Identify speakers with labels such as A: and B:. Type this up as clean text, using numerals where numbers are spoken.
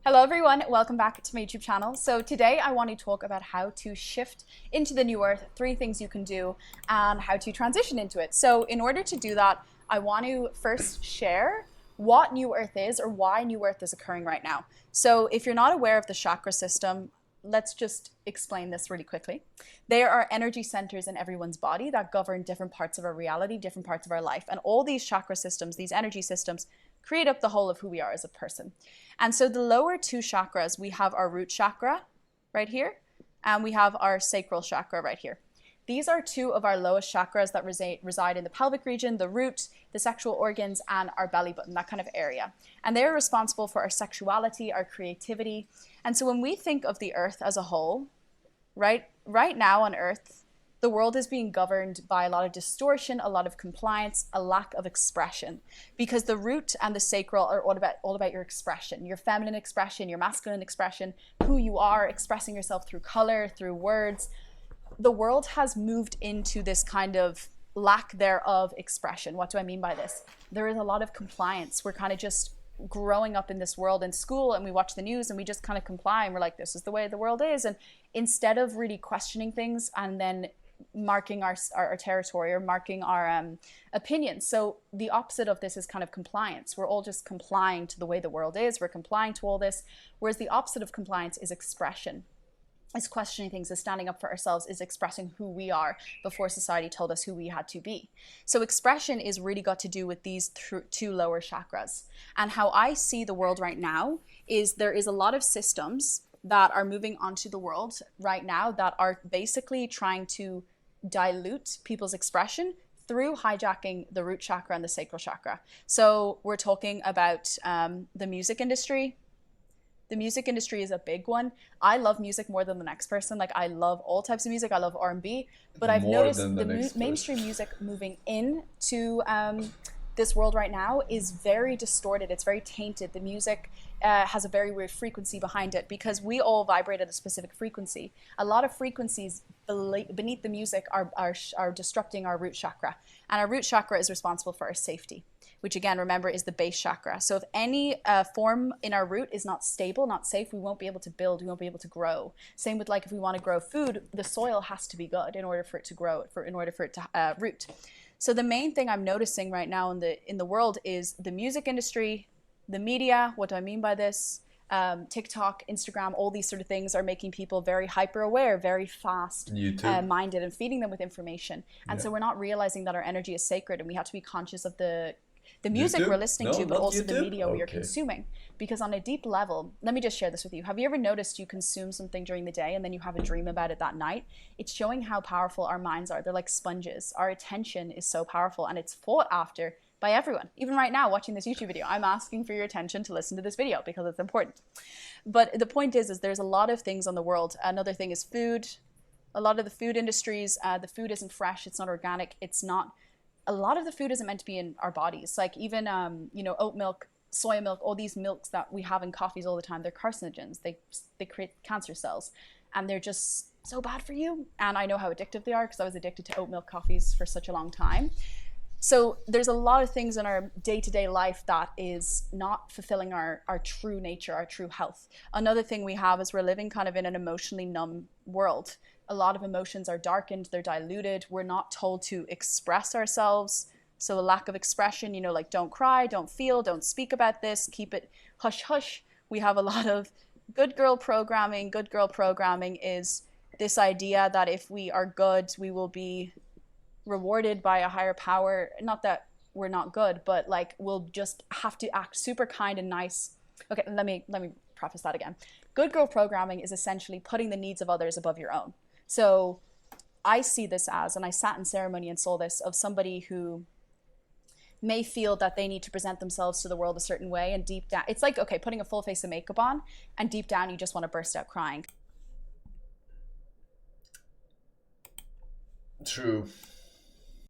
A: Hello everyone, welcome back to my YouTube channel. So today I want to talk about how to shift into the new earth, 3 things you can do, and how to transition into it. So in order to do that, I want to first share what new earth is or why new earth is occurring right now. So if you're not aware of the chakra system, let's just explain this really quickly. There are energy centers in everyone's body that govern different parts of our reality, different parts of our life. And all these chakra systems, these energy systems, create up the whole of who we are as a person. And so the lower 2 chakras, we have our root chakra right here, and we have our sacral chakra right here. These are 2 of our lowest chakras that reside in the pelvic region, the root, the sexual organs, and our belly button, that kind of area. And they're responsible for our sexuality, our creativity. And so when we think of the earth as a whole, right now on earth, the world is being governed by a lot of distortion, a lot of compliance, a lack of expression, because the root and the sacral are all about your expression, your feminine expression, your masculine expression, who you are, expressing yourself through color, through words. The world has moved into this kind of lack thereof expression. What do I mean by this? There is a lot of compliance. We're kind of just growing up in this world in school, and we watch the news and we just kind of comply, and we're like, this is the way the world is. And instead of really questioning things and then marking our territory or marking our opinions. So the opposite of this is kind of compliance. We're all just complying to the way the world is. We're complying to all this. Whereas the opposite of compliance is expression, is questioning things, is standing up for ourselves, is expressing who we are before society told us who we had to be. So expression is really got to do with these 2 lower chakras. And how I see the world right now is there is a lot of systems that are moving onto the world right now that are basically trying to dilute people's expression through hijacking the root chakra and the sacral chakra. So we're talking about the music industry. The music industry is a big one. I love music more than the next person. Like, I love all types of music. I love R&B, but I've noticed the mainstream music moving into this world right now is very distorted. It's very tainted. The music has a very weird frequency behind it because we all vibrate at a specific frequency. A lot of frequencies beneath the music are disrupting our root chakra. And our root chakra is responsible for our safety, which again, remember, is the base chakra. So if any form in our root is not stable, not safe, we won't be able to build, we won't be able to grow. Same with, like, if we want to grow food, the soil has to be good in order for it to grow, in order for it to root. So the main thing I'm noticing right now in the world is the music industry, the media. What do I mean by this? TikTok, Instagram, all these sort of things are making people very hyper aware, very fast minded, and feeding them with information. And so we're not realizing that our energy is sacred, and we have to be conscious of the music we're listening to, but also the media we are consuming. Because on a deep level, let me just share this with you. Have you ever noticed you consume something during the day and then you have a dream about it that night? It's showing how powerful our minds are. They're like sponges. Our attention is so powerful, and it's fought after by everyone. Even right now, watching this YouTube video, I'm asking for your attention to listen to this video because it's important. But the point is there's a lot of things on the world. Another thing is food. A lot of the food industries, the food isn't fresh, it's not organic, it's not. A lot of the food isn't meant to be in our bodies. Like even, oat milk, soy milk, all these milks that we have in coffees all the time, they're carcinogens. They create cancer cells, and they're just so bad for you. And I know how addictive they are because I was addicted to oat milk coffees for such a long time. So there's a lot of things in our day-to-day life that is not fulfilling our true nature, our true health. Another thing we have is we're living kind of in an emotionally numb world. A lot of emotions are darkened, they're diluted. We're not told to express ourselves. So a lack of expression, like don't cry, don't feel, don't speak about this, keep it hush hush. We have a lot of good girl programming. Good girl programming is this idea that if we are good, we will be rewarded by a higher power. Not that we're not good, but like we'll just have to act super kind and nice. Okay, let me preface that again. Good girl programming is essentially putting the needs of others above your own. So I see this as, and I sat in ceremony and saw this, of somebody who may feel that they need to present themselves to the world a certain way, and deep down, it's like, okay, putting a full face of makeup on, and deep down you just want to burst out crying.
B: True.